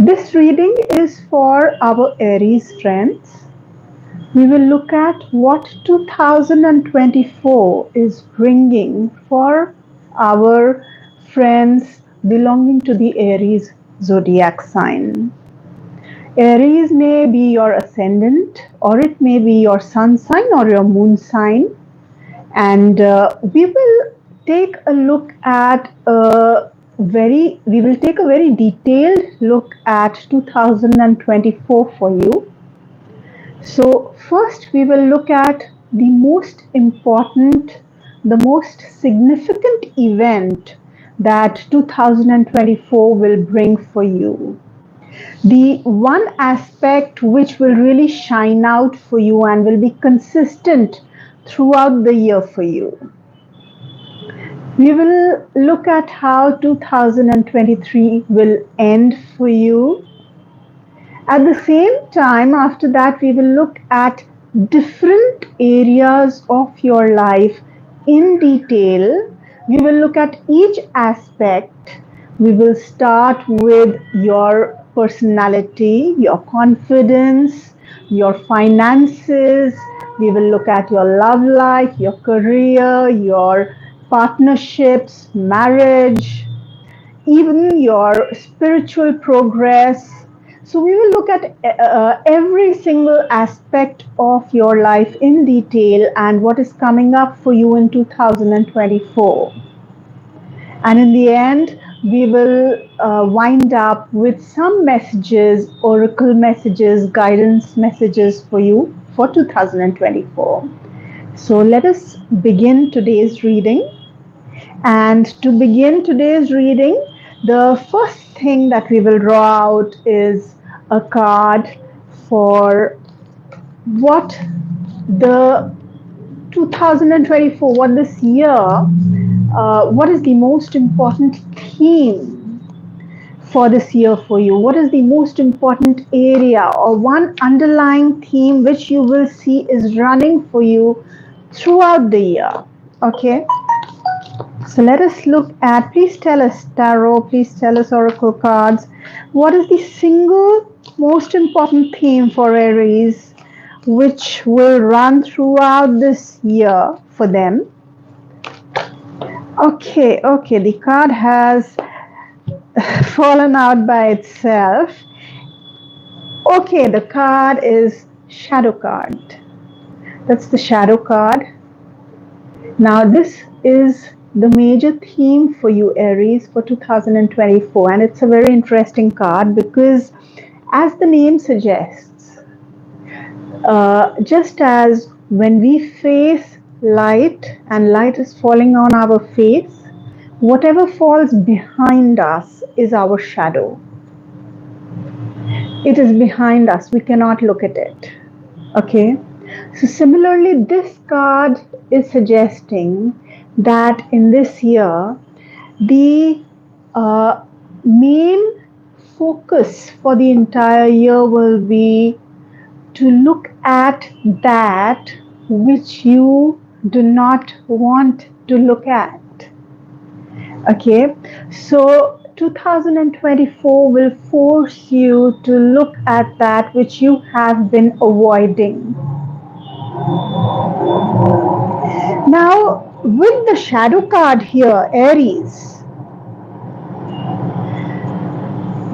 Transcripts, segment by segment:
This reading is for our Aries friends. We will look at what 2024 is bringing for our friends belonging to the Aries zodiac sign. Aries may be your ascendant, or it may be your sun sign or your moon sign, and we will take a look at a very detailed look at 2024 for you. So first we will look at the most important, the most significant event that 2024 will bring for you. The one aspect which will really shine out for you and will be consistent throughout the year for you. We will look at how 2023 will end for you. At the same time, after that, we will look at different areas of your life in detail. We will look at each aspect. We will start with your personality, your confidence, your finances. We will look at your love life, your career, your partnerships, marriage, even your spiritual progress. So we will look at every single aspect of your life in detail and what is coming up for you in 2024. And in the end, we will wind up with some messages, oracle messages, guidance messages for you for 2024. So let us begin today's reading. And to begin today's reading, the first thing that we will draw out is a card for what the 2024, what this year, what is the most important theme for this year for you? What is the most important area or one underlying theme which you will see is running for you throughout the year? Okay. So let us look at, please tell us tarot, please tell us oracle cards, what is the single most important theme for Aries which will run throughout this year for them? Okay, the card has fallen out by itself. Okay, the card is shadow card. That's the shadow card. Now this is the major theme for you Aries for 2024, and it's a very interesting card because as the name suggests, just as when we face light and light is falling on our face, whatever falls behind us is our shadow. It is behind us, we cannot look at it. Okay, so similarly this card is suggesting that in this year the main focus for the entire year will be to look at that which you do not want to look at. Okay, so 2024 will force you to look at that which you have been avoiding. Now, with the shadow card here, Aries,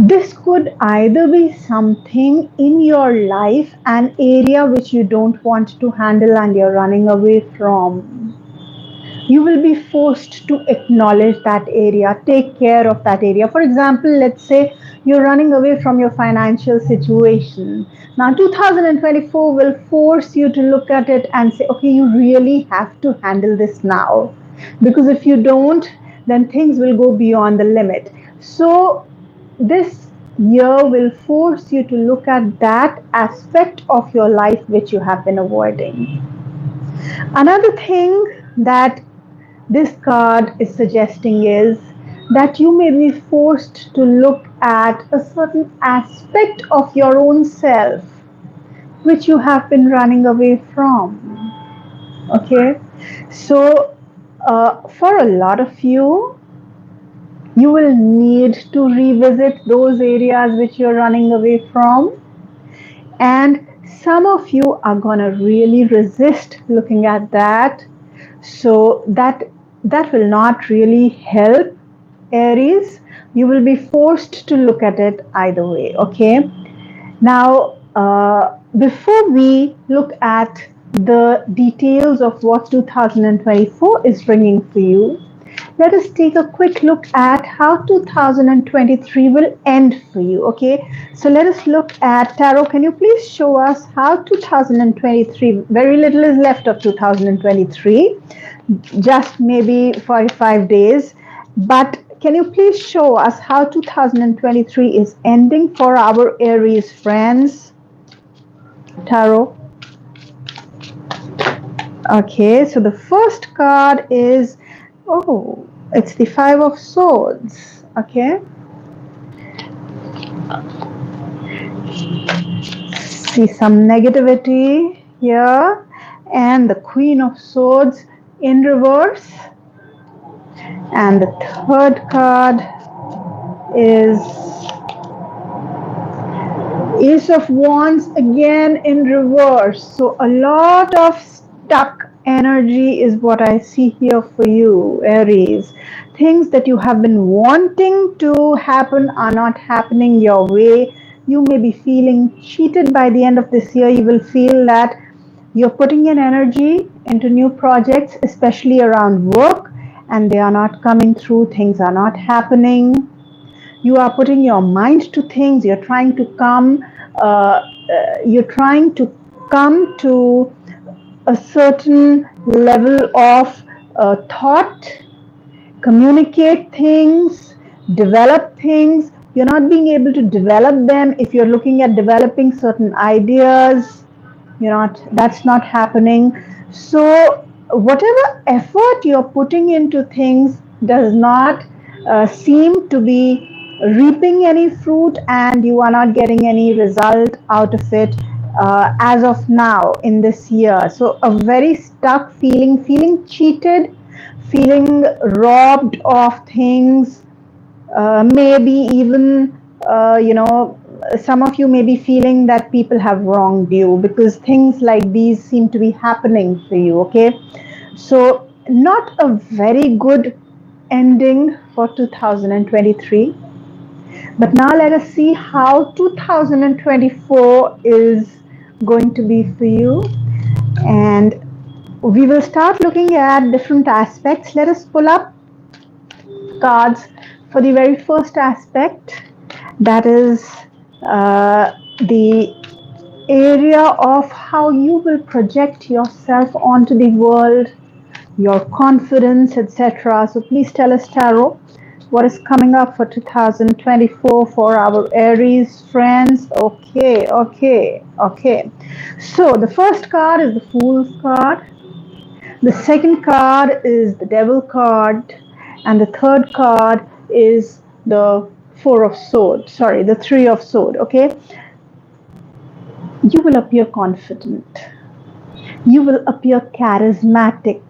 this could either be something in your life, an area which you don't want to handle and you're running away from. You will be forced to acknowledge that area, take care of that area. For example, let's say you're running away from your financial situation. Now 2024 will force you to look at it and say, okay, you really have to handle this now, because if you don't, then things will go beyond the limit. So this year will force you to look at that aspect of your life which you have been avoiding. Another thing that this card is suggesting is that you may be forced to look at a certain aspect of your own self which you have been running away from. Okay, so for a lot of you, You will need to revisit those areas which you're running away from. And some of you are going to really resist looking at that. So that will not really help, Aries. You will be forced to look at it either way, okay? Now, before we look at the details of what 2024 is bringing for you, let us take a quick look at how 2023 will end for you, okay? So let us look at tarot. Can you please show us how 2023, very little is left of 2023, just maybe 45 days, but can you please show us how 2023 is ending for our Aries friends? Tarot. Okay, so the first card is, oh, it's the Five of Swords. Okay. See some negativity here. And the Queen of Swords in reverse. And the third card is Ace of Wands again in reverse. So a lot of stuck energy is what I see here for you, Aries. Things that you have been wanting to happen are not happening your way. You may be feeling cheated by the end of this year. You will feel that you're putting in energy into new projects, especially around work, and they are not coming through. Things are not happening. You are putting your mind to things. You're trying to come to a certain level of thought, communicate things, develop things. You're not being able to develop them. If you're looking at developing certain ideas, that's not happening. So whatever effort you're putting into things does not seem to be reaping any fruit, and you are not getting any result out of it as of now in this year. So a very stuck feeling cheated, feeling robbed of things, maybe even some of you may be feeling that people have wronged you, because things like these seem to be happening for you, okay? So not a very good ending for 2023. But now let us see how 2024 is going to be for you. And we will start looking at different aspects. Let us pull up cards for the very first aspect, that is the area of how you will project yourself onto the world, your confidence, etc. So please tell us, Tarot, what is coming up for 2024 for our Aries friends. Okay. So the first card is the Fool's card. The second card is the Devil card. And the third card is the the Three of Swords, okay? You will appear confident. You will appear charismatic.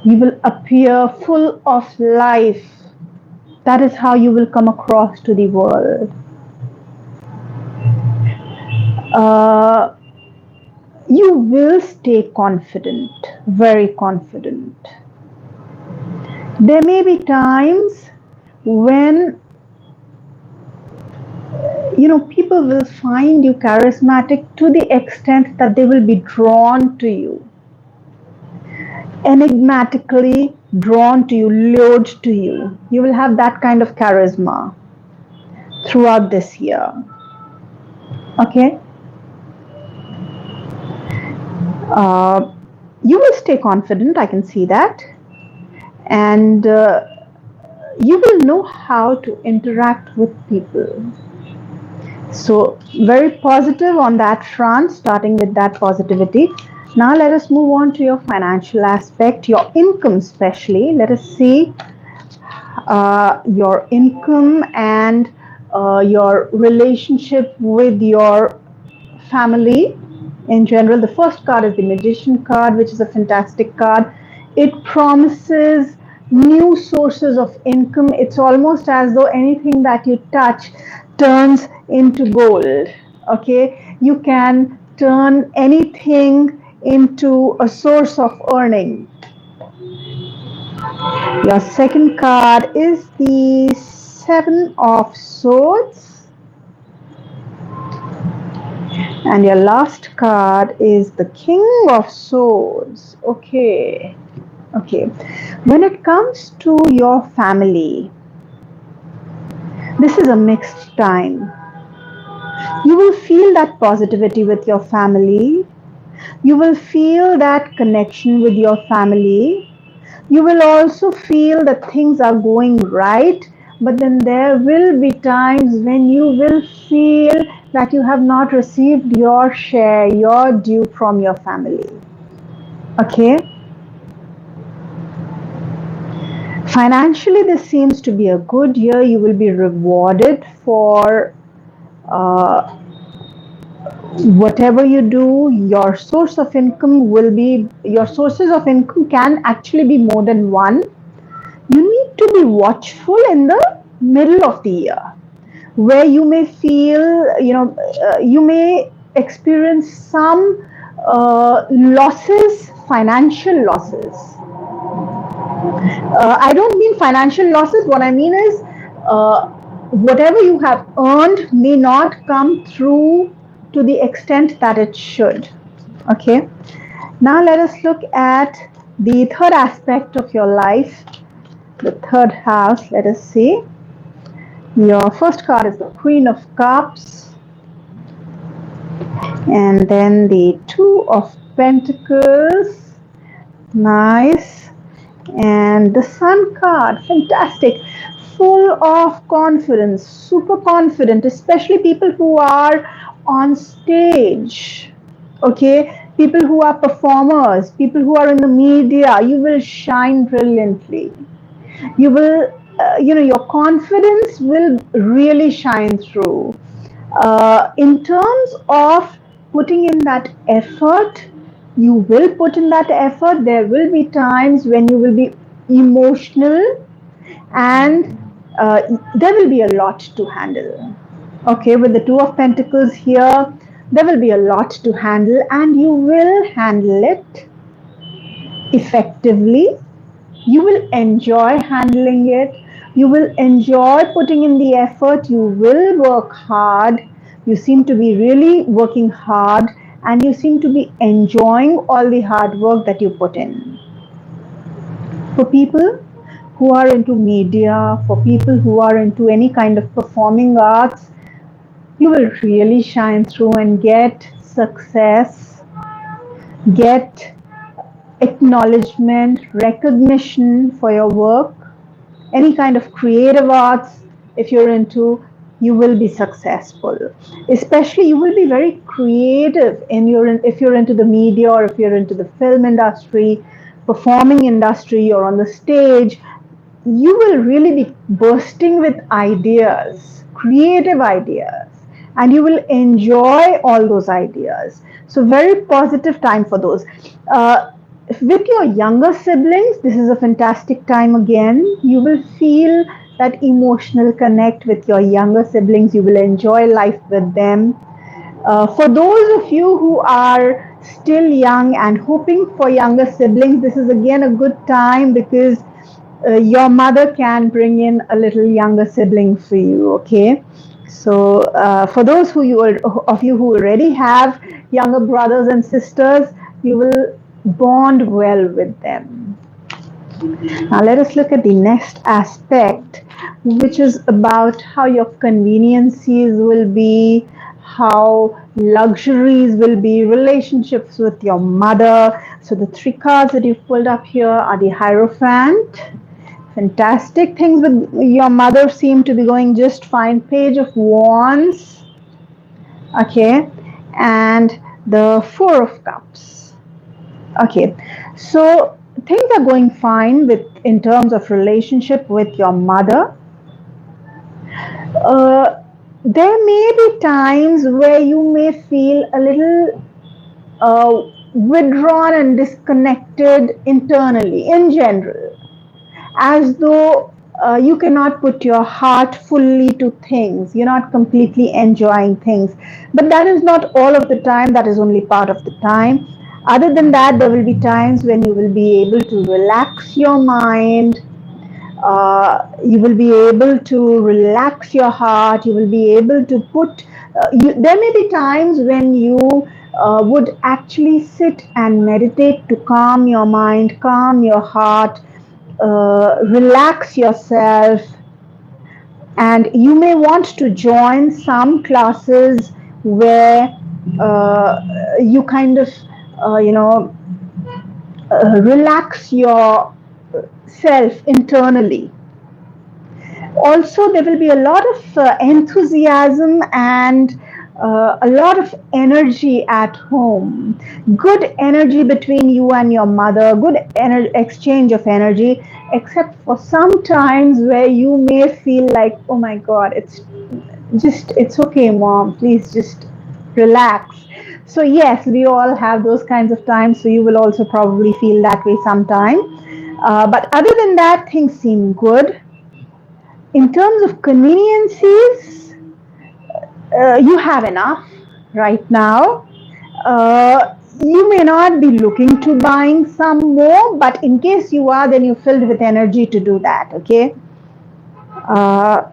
You will appear full of life. That is how you will come across to the world. You will stay confident, very confident. There may be times when people will find you charismatic to the extent that they will be drawn to you, enigmatically drawn to you, lured to you. You will have that kind of charisma throughout this year. Okay? You will stay confident, I can see that. And you will know how to interact with people. So very positive on that front, starting with that positivity. Now let us move on to your financial aspect, your income especially. Let us see your income and your relationship with your family in general. The first card is the Magician card, which is a fantastic card. It promises new sources of income. It's almost as though anything that you touch turns into gold. Okay, you can turn anything into a source of earning. Your second card is the Seven of Swords, and your last card is the King of Swords. Okay. Okay, when it comes to your family, this is a mixed time. You will feel that positivity with your family. You will feel that connection with your family. You will also feel that things are going right, but then there will be times when you will feel that you have not received your share, your due from your family. Okay? Financially, this seems to be a good year. You will be rewarded for uh, whatever you do. Your source of income will be, your sources of income can actually be more than one. You need to be watchful in the middle of the year where you may feel, you may experience some losses, financial losses. I don't mean financial losses. What I mean is whatever you have earned may not come through to the extent that it should. Okay. Now let us look at the third aspect of your life, the third house. Let us see. Your first card is the Queen of Cups, and then the Two of Pentacles. Nice. And the Sun card, fantastic, full of confidence, super confident, especially people who are on stage. Okay, people who are performers, people who are in the media, you will shine brilliantly. You will, your confidence will really shine through. In terms of putting in that effort, you will put in that effort. There will be times when you will be emotional, and there will be a lot to handle. Okay, with the Two of Pentacles here, there will be a lot to handle, and you will handle it effectively. You will enjoy handling it. You will enjoy putting in the effort. You will work hard. You seem to be really working hard, and you seem to be enjoying all the hard work that you put in. For people who are into media, for people who are into any kind of performing arts, you will really shine through and get success, get acknowledgement, recognition for your work. Any kind of creative arts, if you're into, you will be successful. Especially, you will be very creative if you're into the media, or if you're into the film industry, performing industry, or on the stage. You will really be bursting with ideas, creative ideas, and you will enjoy all those ideas. So very positive time for those. With your younger siblings, this is a fantastic time again. You will feel that emotional connect with your younger siblings. You will enjoy life with them. For those of you who are still young and hoping for younger siblings, this is again a good time, because your mother can bring in a little younger sibling for you. Okay, so for those of you who already have younger brothers and sisters, you will bond well with them. Now let us look at the next aspect, which is about how your conveniences will be, how luxuries will be, relationships with your mother. So the three cards that you've pulled up here are the Hierophant. Fantastic things with your mother seem to be going just fine. Page of Wands. Okay, and the Four of Cups. Okay, so things are going fine in terms of relationship with your mother. There may be times where you may feel a little withdrawn and disconnected internally in general. as though you cannot put your heart fully to things. You're not completely enjoying things. But that is not all of the time, that is only part of the time. Other than that, there will be times when you will be able to relax your mind, you will be able to relax your heart, you will be able to put, there may be times when you would actually sit and meditate to calm your mind, calm your heart, relax yourself, and you may want to join some classes where you kind of, you know, relax yourself internally. Also, there will be a lot of enthusiasm and a lot of energy at home. Good energy between you and your mother, good exchange of energy, except for some times where you may feel like, oh my God, it's okay, mom, please just relax. So, yes, we all have those kinds of times, so you will also probably feel that way sometime. But other than that, things seem good. In terms of conveniences, you have enough right now. You may not be looking to buying some more, but in case you are, then you're filled with energy to do that, okay?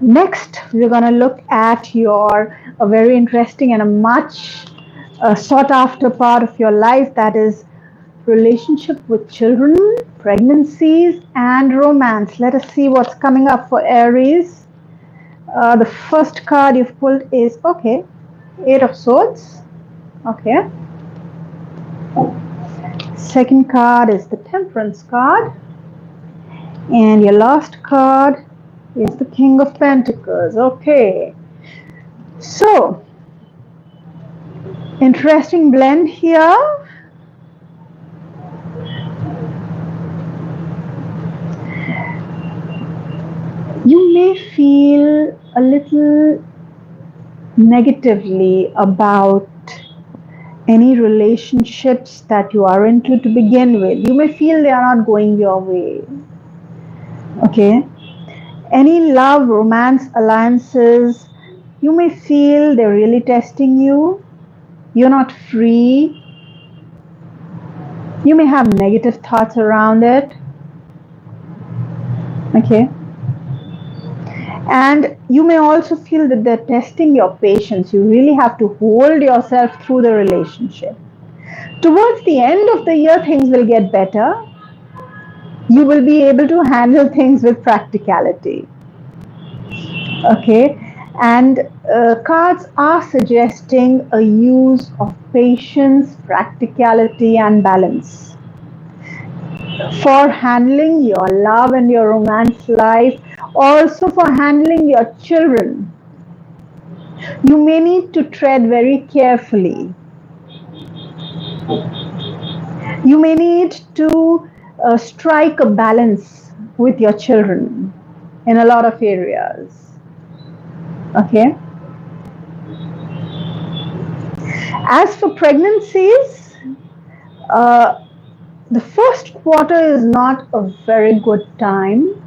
Next, we're going to look at a very interesting and a much sought after part of your life, that is relationship with children, pregnancies, and romance. Let us see what's coming up for Aries. The first card you've pulled is, okay, Eight of Swords. Okay. Second card is the Temperance card. And your last card is the King of Pentacles. Okay. So, interesting blend here. You may feel a little negatively about any relationships that you are into to begin with. You may feel they are not going your way. Okay. Any love, romance, alliances, you may feel they're really testing you. You're not free. You may have negative thoughts around it. Okay. And you may also feel that they're testing your patience. You really have to hold yourself through the relationship. Towards the end of the year, things will get better. You will be able to handle things with practicality. Okay. And cards are suggesting a use of patience, practicality, and balance for handling your love and your romance life, also for handling your children. You may need to tread very carefully. You may need to strike a balance with your children in a lot of areas. Okay. As for pregnancies, the first quarter is not a very good time,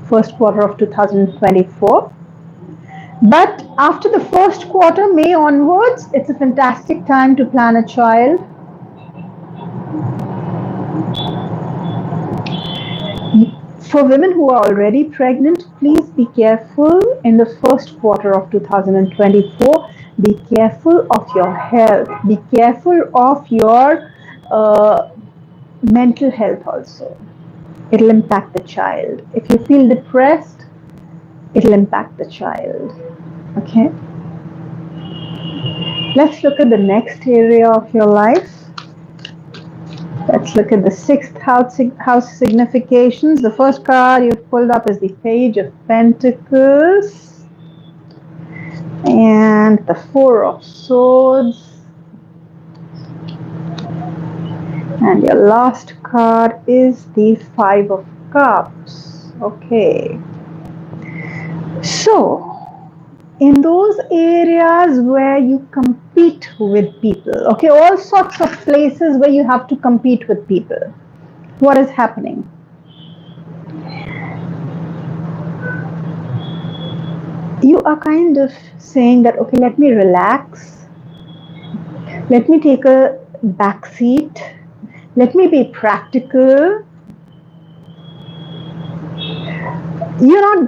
first quarter of 2024. But after the first quarter, May onwards, it's a fantastic time to plan a child. For women who are already pregnant, please be careful in the first quarter of 2024. Be careful of your health. Be careful of your mental health also. It'll impact the child. If you feel depressed, it'll impact the child. Okay? Let's look at the next area of your life. Let's look at the sixth house significations. The first card you've pulled up is the Page of Pentacles and the Four of Swords. And your last card is the Five of Cups. Okay. So, in those areas where you compete with people, okay, all sorts of places where you have to compete with people, what is happening? You are kind of saying that, okay, let me relax, let me take a back seat, let me be practical. You're not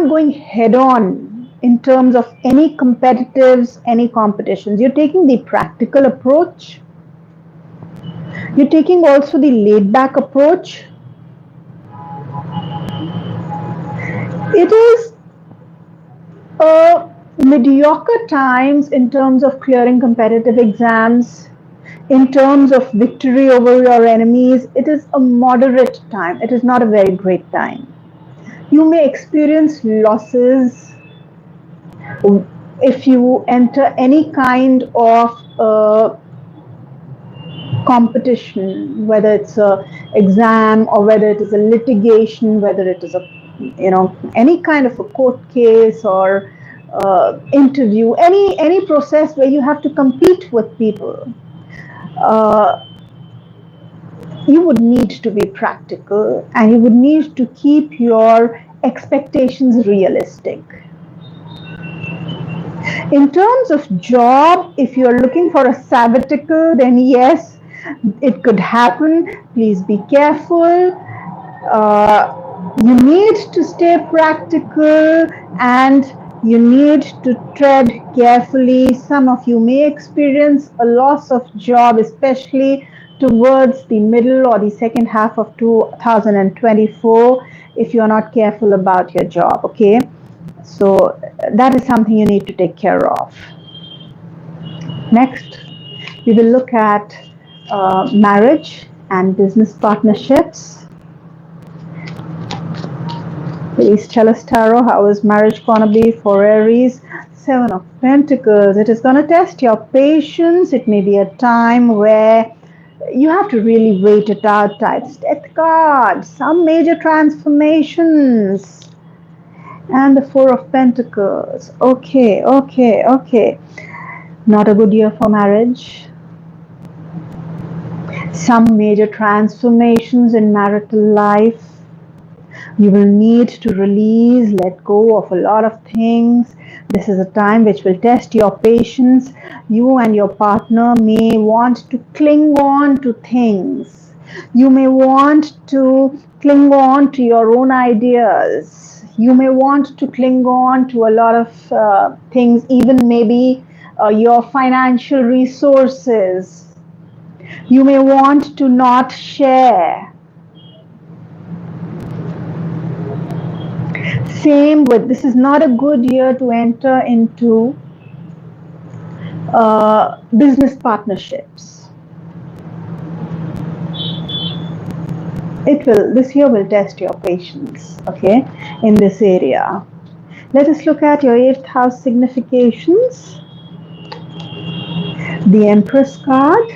going head on in terms of any competitives, any competitions. You're taking the practical approach. You're taking also the laid back approach. It is a mediocre times in terms of clearing competitive exams, in terms of victory over your enemies. It is a moderate time. It is not a very great time. You may experience losses if you enter any kind of competition, whether it's a exam or whether it is a litigation, whether it is a any kind of a court case or interview, any process where you have to compete with people. Uh, you would need to be practical and you would need to keep your expectations realistic. In terms of job, if you're looking for a sabbatical, then yes, it could happen. Please be careful. You need to stay practical and you need to tread carefully. Some of you may experience a loss of job, especially towards the middle or the second half of 2024 if you're not careful about your job, okay? So that is something you need to take care of. Next, we will look at marriage and business partnerships. Please tell us, Tarot, how is marriage going to be for Aries? Seven of Pentacles. It is going to test your patience. It may be a time where you have to really wait it out. Death card, some major transformations. And the Four of Pentacles. Okay. Not a good year for marriage. Some major transformations in marital life. You will need to release, let go of a lot of things. This is a time which will test your patience. You and your partner may want to cling on to things. You may want to cling on to your own ideas. You may want to cling on to a lot of things, even maybe your financial resources. You may want to not share. Same with, this is not a good year to enter into business partnerships. This year will test your patience, okay, in this area. Let us look at your 8th house significations. The Empress card.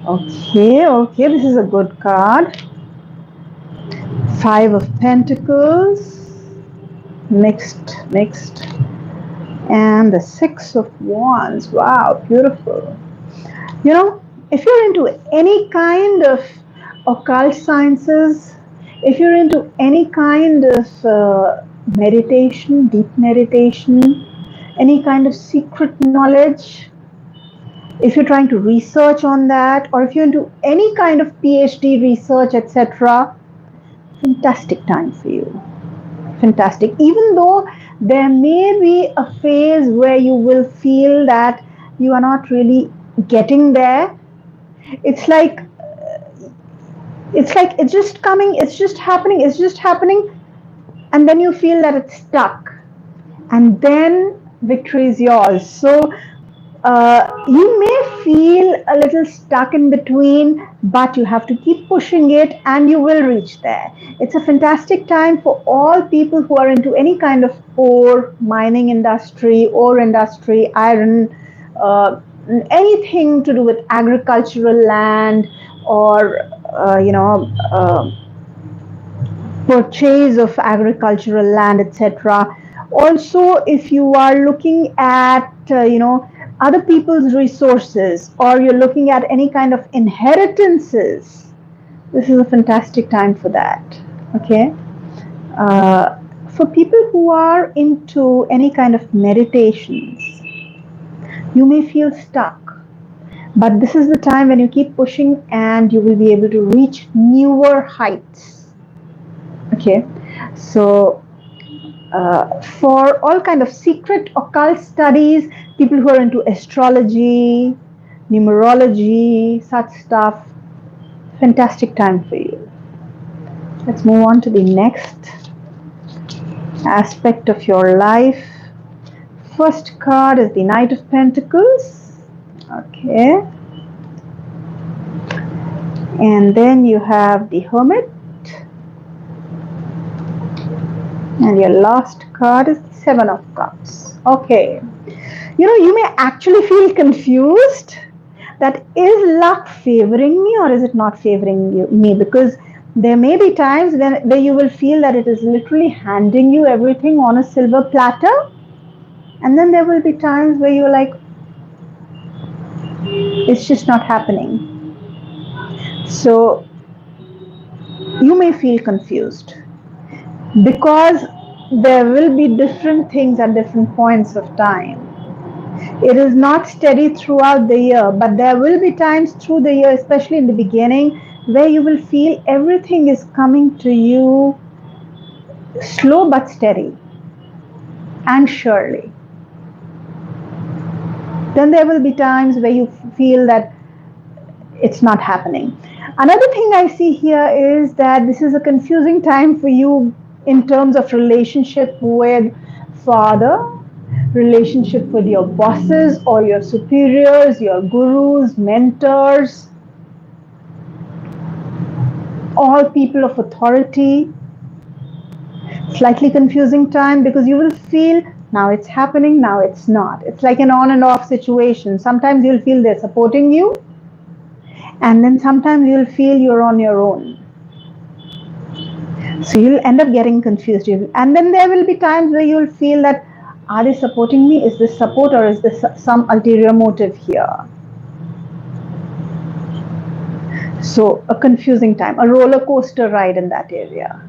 Okay, this is a good card. Five of Pentacles. Mixed. And the Six of Wands. Wow, beautiful. You know, if you're into any kind of occult sciences, if you're into any kind of meditation, deep meditation, any kind of secret knowledge, if you're trying to research on that, or if you're into any kind of PhD research, etc., fantastic time for you. Fantastic. Even though there may be a phase where you will feel that you are not really getting there, it's like it's just coming, it's just happening, and then you feel that it's stuck, and then victory is yours. So you may feel a little stuck in between, but you have to keep pushing it and you will reach there. It's a fantastic time for all people who are into any kind of ore, mining industry, iron, anything to do with agricultural land or, purchase of agricultural land, etc. Also, if you are looking at, other people's resources, or you're looking at any kind of inheritances, This is a fantastic time for that. Okay. For people who are into any kind of meditations, you may feel stuck, but this is the time when you keep pushing and you will be able to reach newer heights. Okay, so for all kind of secret occult studies, people who are into astrology, numerology, such stuff, fantastic time for you. Let's move on to the next aspect of your life. First card is the Knight of Pentacles. Okay. And then you have the Hermit. And your last card is the Seven of Cups. Okay. You may actually feel confused that is luck favoring me or is it not favoring me? Because there may be times where you will feel that it is literally handing you everything on a silver platter. And then there will be times where you're like, it's just not happening. So you may feel confused because there will be different things at different points of time. It is not steady throughout the year, but there will be times through the year, especially in the beginning, where you will feel everything is coming to you slow but steady and surely. Then there will be times where you feel that it's not happening. Another thing I see here is that this is a confusing time for you in terms of relationship with father, relationship with your bosses or your superiors, your gurus, mentors, all people of authority. Slightly confusing time because you will feel now it's happening, now it's not. It's like an on and off situation. Sometimes you'll feel they're supporting you, and then sometimes you'll feel you're on your own. So you'll end up getting confused. And then there will be times where you'll feel that, are they supporting me? Is this support or is this some ulterior motive here? So a confusing time, a roller coaster ride in that area.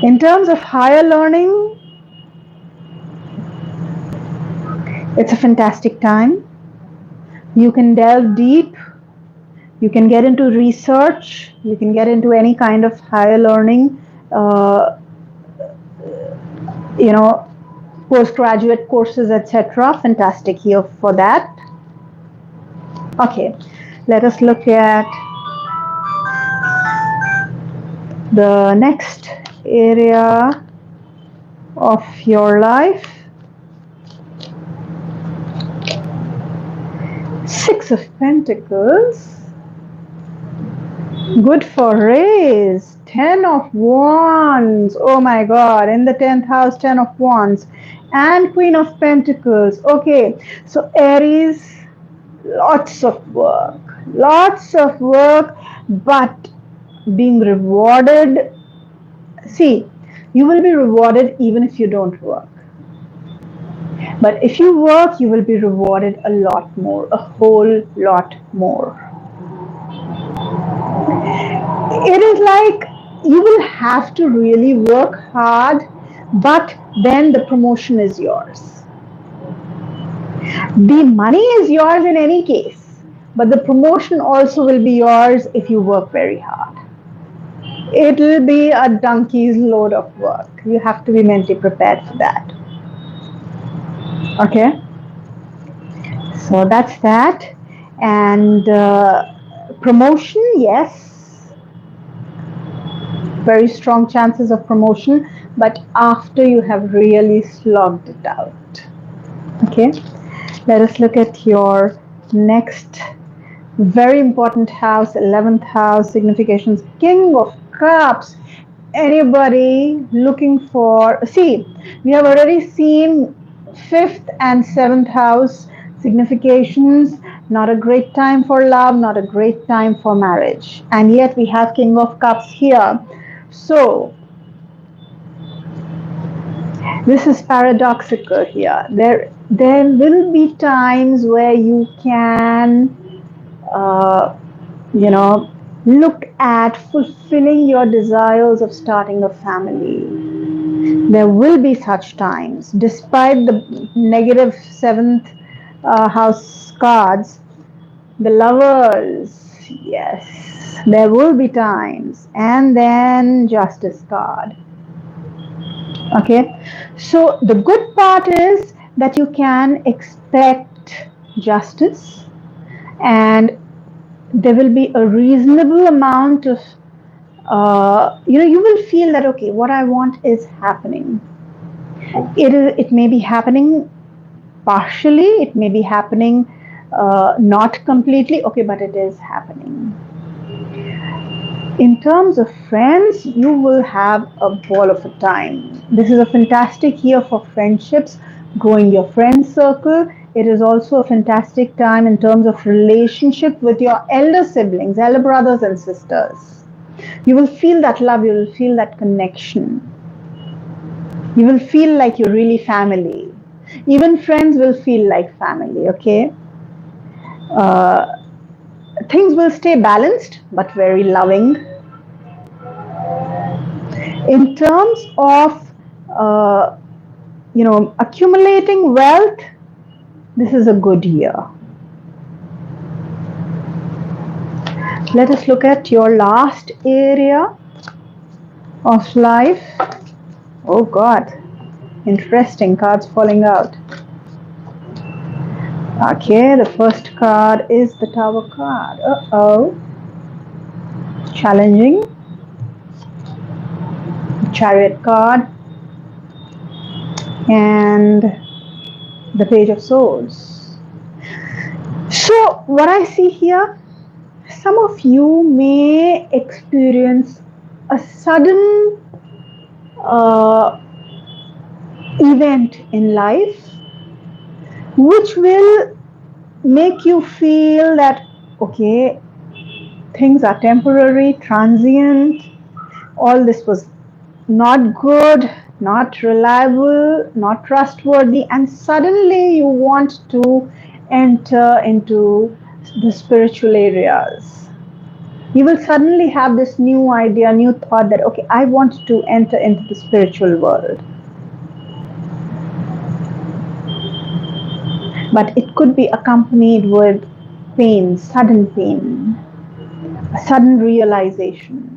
In terms of higher learning, it's a fantastic time. You can delve deep. You can get into research. You can get into any kind of higher learning, postgraduate courses, etc. Fantastic year for that. Okay, let us look at the next area of your life. Six of Pentacles. Good for raise. 10 of Wands. Oh my God. In the 10th house, 10 of Wands. And Queen of Pentacles. Okay. So Aries, lots of work. Lots of work, but being rewarded. See, you will be rewarded even if you don't work. But if you work, you will be rewarded a lot more, a whole lot more. It is like you will have to really work hard, but then the promotion is yours. The money is yours in any case, but the promotion also will be yours if you work very hard. It will be a donkey's load of work. You have to be mentally prepared for that. Okay, so that's that. And promotion, yes, very strong chances of promotion, but after you have really slogged it out. Okay, let us look at your next very important house, 11th house, significations, King of Cups. Anybody looking for, see, we have already seen 5th and 7th house significations. Not a great time for love, not a great time for marriage, and yet we have King of Cups here. So this is paradoxical here. There will be times where you can, uh, you know, look at fulfilling your desires of starting a family. There will be such times, despite the negative seventh house cards, the lovers, yes, there will be times, and then justice card. Okay, so the good part is that you can expect justice, and there will be a reasonable amount of you will feel that okay, what I want is happening. It may be happening partially, it may be happening not completely, okay, but it is happening. In terms of friends, you will have a ball of a time. This is a fantastic year for friendships, growing your friend circle. It is also a fantastic time in terms of relationship with your elder siblings, elder brothers and sisters. You will feel that love, you will feel that connection. You will feel like you're really family. Even friends will feel like family, okay? Uh, Things will stay balanced but very loving. In terms of uh, accumulating wealth, this is a good year. Let us look at your last area of life. Oh God, interesting cards falling out. Okay, the first card is the Tower card. Uh-oh. Challenging. Chariot card. And the Page of Swords. So, what I see here, some of you may experience a sudden event in life which will make you feel that okay, things are temporary, transient, all this was not good, not reliable, not trustworthy, and suddenly you want to enter into the spiritual areas. You will suddenly have this new idea, new thought that okay, I want to enter into the spiritual world. But it could be accompanied with pain, sudden pain, a sudden realization,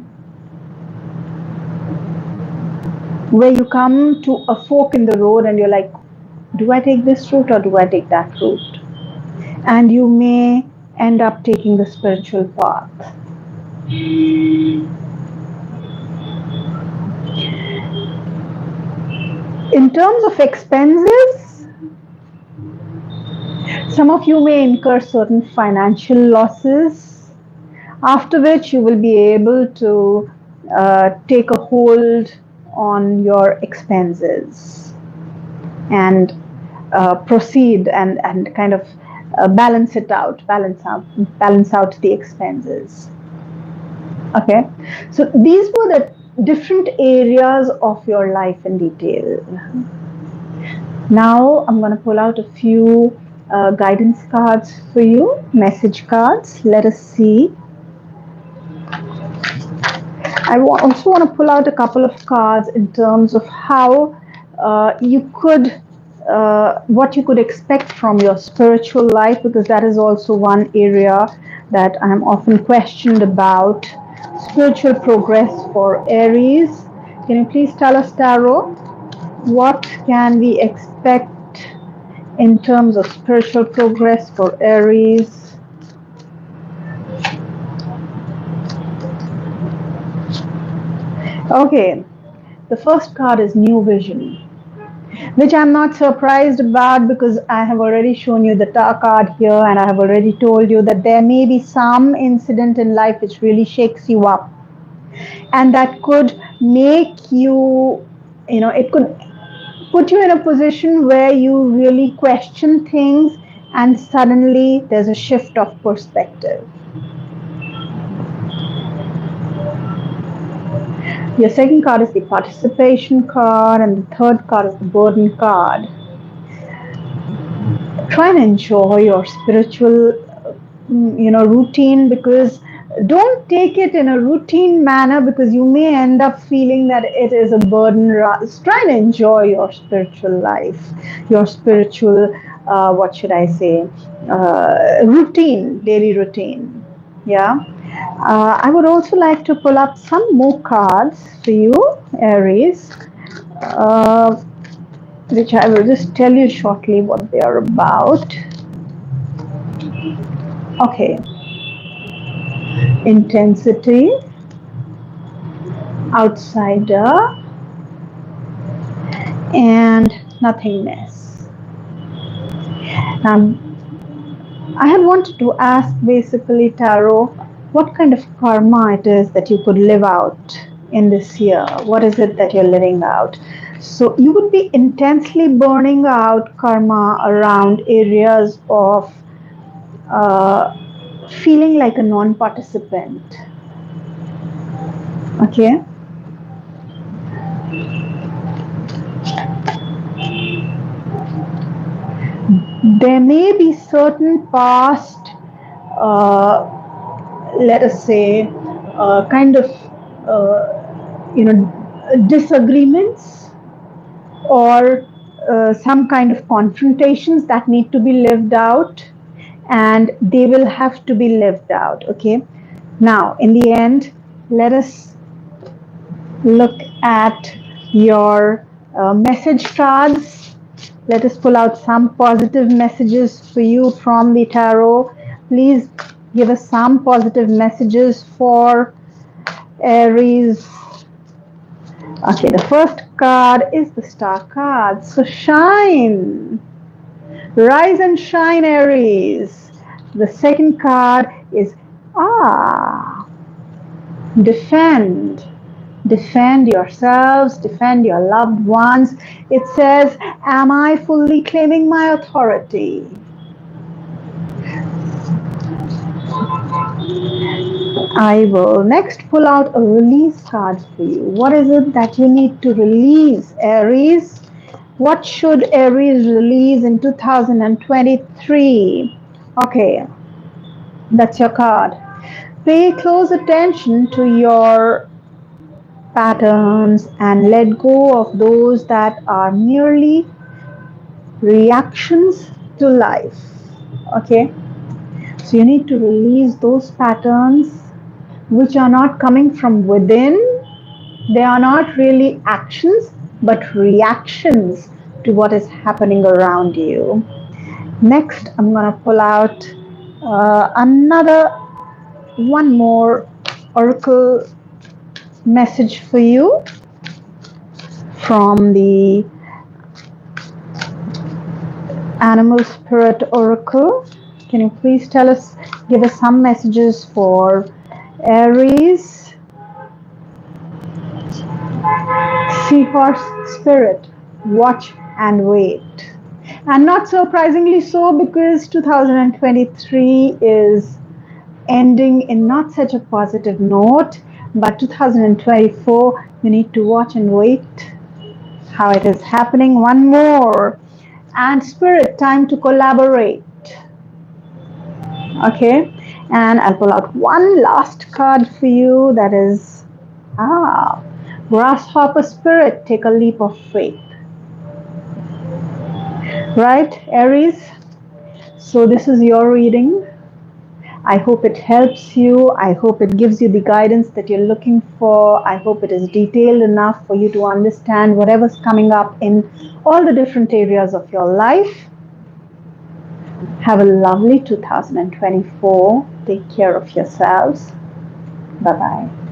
where you come to a fork in the road and you're like, do I take this route or do I take that route? And you may end up taking the spiritual path. In terms of expenses, some of you may incur certain financial losses, after which you will be able to take a hold on your expenses and proceed and kind of balance out the expenses. Okay, so these were the different areas of your life in detail. Now I'm going to pull out a few guidance cards for you, message cards. Let us see. I also want to pull out a couple of cards in terms of how you could, what you could expect from your spiritual life, because that is also one area that I'm often questioned about. Spiritual progress for Aries. Can you please tell us, Tarot, what can we expect in terms of spiritual progress for Aries? Okay, the first card is New Vision, which I'm not surprised about because I have already shown you the Tower card here and I have already told you that there may be some incident in life which really shakes you up and that could make you, it could put you in a position where you really question things and suddenly there's a shift of perspective. Your second card is the Participation card and the third card is the Burden card. Try and enjoy your spiritual routine, because don't take it in a routine manner, because you may end up feeling that it is a burden. Try and enjoy your spiritual life, your spiritual what should I say, routine, daily routine. Yeah. I would also like to pull up some more cards for you, Aries, uh, which I will just tell you shortly what they are about. Okay. Intensity, outsider, and nothingness. Now, I had wanted to ask basically, Tarot, what kind of karma it is that you could live out in this year. What is it that you're living out? So, you would be intensely burning out karma around areas of feeling like a non participant. Okay. There may be certain past, uh, let us say, kind of, disagreements, or some kind of confrontations that need to be lived out, and they will have to be lived out. Okay. Now, in the end, let us look at your message cards. Let us pull out some positive messages for you from the tarot. Please give us some positive messages for Aries. Okay, the first card is the star card. So shine, rise and shine, Aries. The second card is defend. Defend yourselves, defend your loved ones. It says, am I fully claiming my authority? I will next pull out a release card for you. What is it that you need to release, Aries? What should Aries release in 2023? Okay, that's your card. Pay close attention to your patterns and let go of those that are merely reactions to life. Okay, so you need to release those patterns which are not coming from within. They are not really actions but reactions to what is happening around you. Next, I'm going to pull out one more oracle message for you from the Animal Spirit Oracle. Can you please give us some messages for Aries? Seahorse Spirit, watch and wait. And not surprisingly so, because 2023 is ending in not such a positive note, but 2024, you need to watch and wait how it is happening. One more. And Spirit, time to collaborate. Okay, and I'll pull out one last card for you, that is Grasshopper Spirit, take a leap of faith. Right, Aries? So this is your reading. I hope it helps you. I hope it gives you the guidance that you're looking for. I hope it is detailed enough for you to understand whatever's coming up in all the different areas of your life. Have a lovely 2024. Take care of yourselves. Bye-bye.